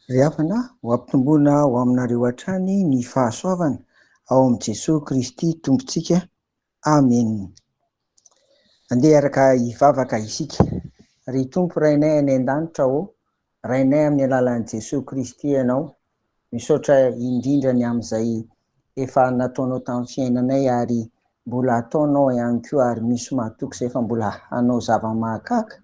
Ry havana ho ampitomboina ho aminareo hatrany ny fahasoavana ao amin'i Jesosy Kristy Tompontsika. Amen. Andeha araka hivavaka isika. Ry Tompo rainay any an-danitra aho, rainay amin'ny alalan'i Jesosy Kristy ianao. Misaotra indrindra ny amin'izay efa nataonao tamin'ny fiainanay ary mbola ataonao ihany koa, ary misy mahatoky izay efa mbola hanao zava-mahakaka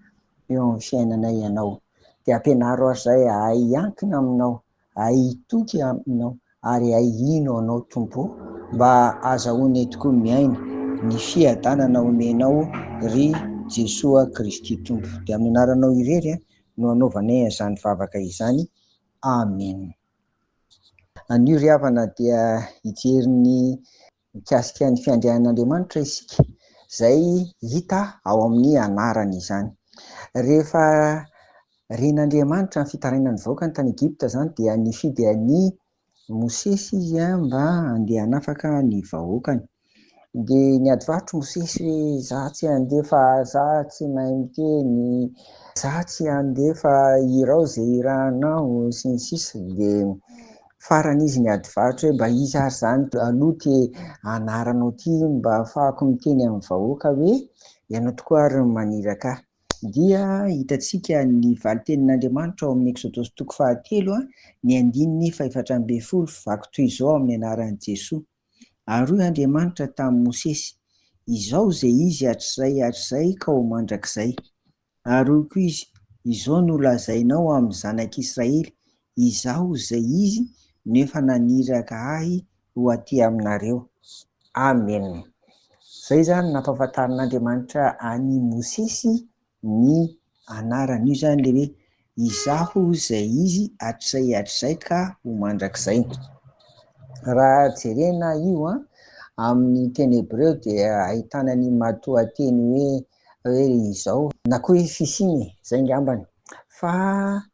eo amin'ny fiainanay ianao. Dia ampianaro azy izay ahay hiankina aminao, ahay hitoky aminao, ary ahay hino anao Tompo, mba azahoanay tokoa miaina ny fiadanana omenao ry Jesosy Kristy Tompo. Dia amin'ny anaranao irery no anaovanay izany vavaka izany. Amen. Anio ry havana dia hijery ny mikasika ny fiandrian'Andriamanitra isika, izay hita ao amin'ny anarany izany. Rehefa ren'Andriamanitra ny fitarainany vahoaka ny tany Egipta izany, dia nifidy an'i Mosesy izy mba handeha hanafaka ny vahoakany. Dia niadivatro Mosesy hoe izaho tsy handefa, izaho tsy mahay miteny, izaho tsy handefa, irao izay irahanao sy ny sisa. Dia farany izy niadivatro hoe mba izy ary izany aloha te anaranao ty mba ahafahako miteny amin'ny vahoaka hoe ianao tokoa ary no maniraka ahy. Dia hitantsika ny valitenin'Andriamanitra ao amin'ny Exodosy 3, ny 1:4-10, vaky toy izao amin'ny anaran'i Jesosy. Ary hoy Andriamanitra tamin'i Mosesy, izao izay izy hatr'izay ka ho mandrakizay. Ary hoy koa izy, izao no lazainao amin'ny zanak'Israely, izao izay izy nefa naniraka ahy ho aty aminareo. Amen. Izay zany nampahafantarin'Andriamanitra any Mosesy ny anarany. Io zany le hoe izaho izay izy hatr'izay ka ho mandrakizay. Raha jerena io amin'ny teny Hebreo dia ahitana ny matoan-teny hoe izao, na koa hoe fisiany, izay ngambany. Fa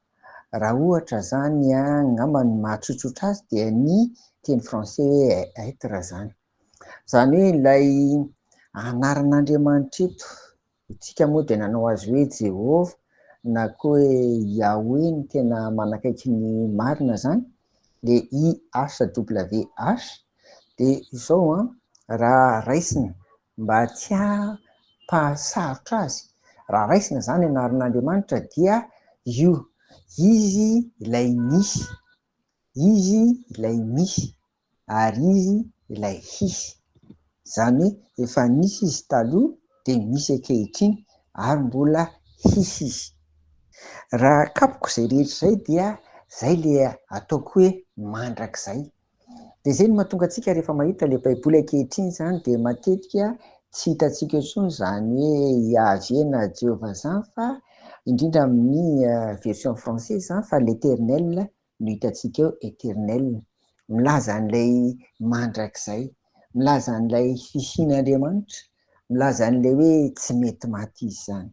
raha ohatra zany ngambany mahatsotsotra azy dia ny teny français hoe être zany. Izany hoe ilay anaran'Andriamanitra eto, isika moa dia nanao azy hoe Jehovah na koa hoe Yahweh ny tena manakaiky ny marina zany, dia IHWH. Dia izao raha raisina mba tsy hampahasarotra azy, raha raisina zany anaran'Andriamanitra dia io, izy ilay misy, izy ilay misy, ary izy ilay hisy. Izany hoe efa nisy izy taloha, dia misy ankehitriny, ary mbola hisy izy. Raha kapoka izay rehetra izay dia izay le ataoko hoe mandrakizay. Dia izay no mahatonga antsika rehefa mahita ilay baiboly ankehitriny zany, dia matetika tsy hitantsika intsony izany hoe Yahvé na Jehovah izany, fa indrindra amin'ny version française zany, fa l'Éternel no hitantsika eo, Éternel. Milaza an'ilay mandrakizay, milaza an'ilay fisian'Andriamanitra, milaza an'ilay hoe tsy mety maty izy izany.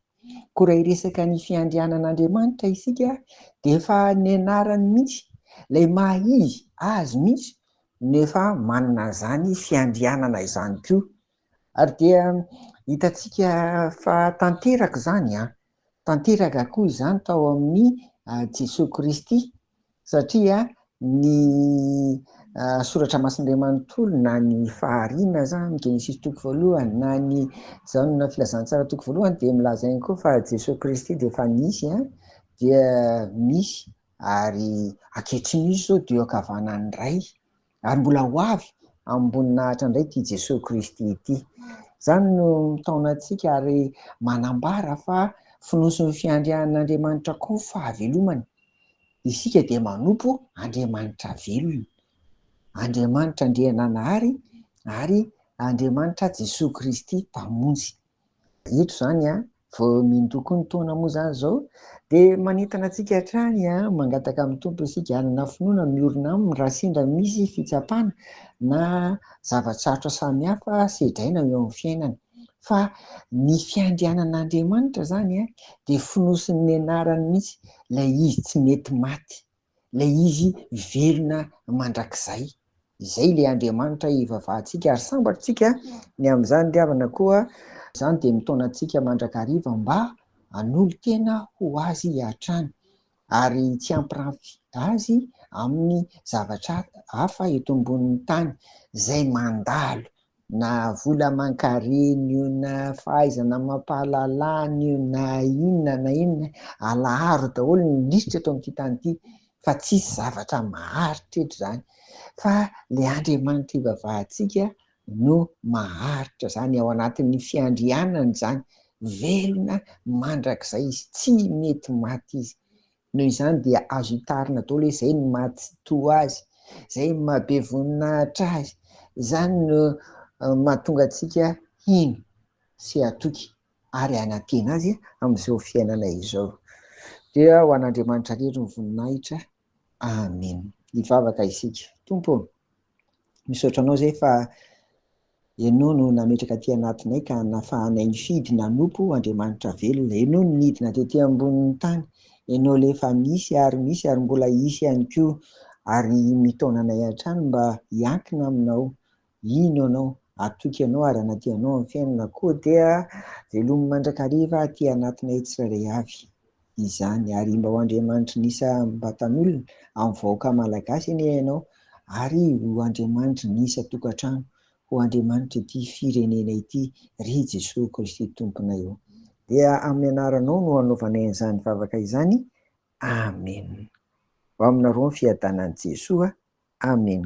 Koa raha hiresaka ny fiandrianan'Andriamanitra isika, dia efa ny anarany mihitsy, ilay maha izy azy mihitsy, nefa manana izany fiandrianana izany koa. Ary dia hitantsika fa tanteraka izany, tanteraka koa izany tao amin'ny Jesosy Kristy, satria ny soratra masin'Iray manontolo na ny faharinana zany, Genesis 1, na ny janona filazantsara 1 dia milaza ihany koa fa Jesosy Kristy dia efa nisy, dia misy, ary ankehitriny misy izao dia eo ankavanany iray, ary mbola ho avy ambonina indray ity Jesosy Kristy ity. Izany no mitaona antsika ary manambara fa fonoson'ny fiandrianan'Andriamanitra koa ny fahavelomany. Isika dia manompo Andriamanitra velona, Andriamanitra andriananahary, ary Andriamanitra Jesosy Kristy mpamonjy. Eto zany vao mindoko ny taona moa zany izao, dia manentana antsika hatrany mangataka amin'ny Tompo isika hanana finoana, miorina aminy raha sendra misy fitsapana na zavatsarotra samihafa sedraina eo amin'ny fiainana. Fa ny fiandrianan'Andriamanitra zany dia fonosin'ny anarany mihitsy, ilay izy tsy mety maty, ilay izy velona mandrakizay. Izay ilay Andriamanitra ivavahantsika, ary sambatritsika ny amin'izany ry havana koa, izany dia mitaona antsika mandrakariva mba hanolo tena ho azy hatrany. ary tsy ampirafy azy amin'ny zavatra hafa eto ambonin'ny tany zay mandalo, na vola aman-kareny io, na fahaizana mampahalalana io, na inona alaharo daholo ny lisitra eto amin'ity tany ity, fa tsisy zavatra maharitra eto zany, fa le Andriamanitra ivavahantsika no maharitra zany ao anatin'ny fiandrianany zany, velona mandrakizay izy, tsy mety maty izy. Noho izany dia azo hitarina daholo hoe zay no maty sy toa azy, zay no mahabe voninahitra azy, zany no mahatonga antsika hino sy atoky ary anantena azy amin'izao fiainana izao. Dia ho an'Andriamanitra rery ny voninahitra. Amen. Hivavaka isika. Tompo, misaotra anao zay fa ianao no nametraka aty anatinay ka nafahanay nifidy nanompo Andriamanitra velona. Ianao no nidina tetỳ ambonin'ny tany, ianao le efa misy ary mbola hisy ihany koa, ary mitaona anay hatrany mba hiankina aminao. Ino anao, atoky anao ary anaty anao amin'ny fiainana, koa dia velominy mandrakariva aty anatinay tsirairay avy izany. Ary mba ho Andriamanitra nisa mbatan'olona amin'ny vahoaka malagasy anie ianao, ary ho Andriamanitra nisa tokantrano, ho Andriamanitra ity firenena ity, ry Jesosy Kristy tomponay eo. Dia amin'ny anaranao no hanaovanay an'izany vavaka izany. Amen. Ho aminareo ny fiadanan'i Jesoa. Amen.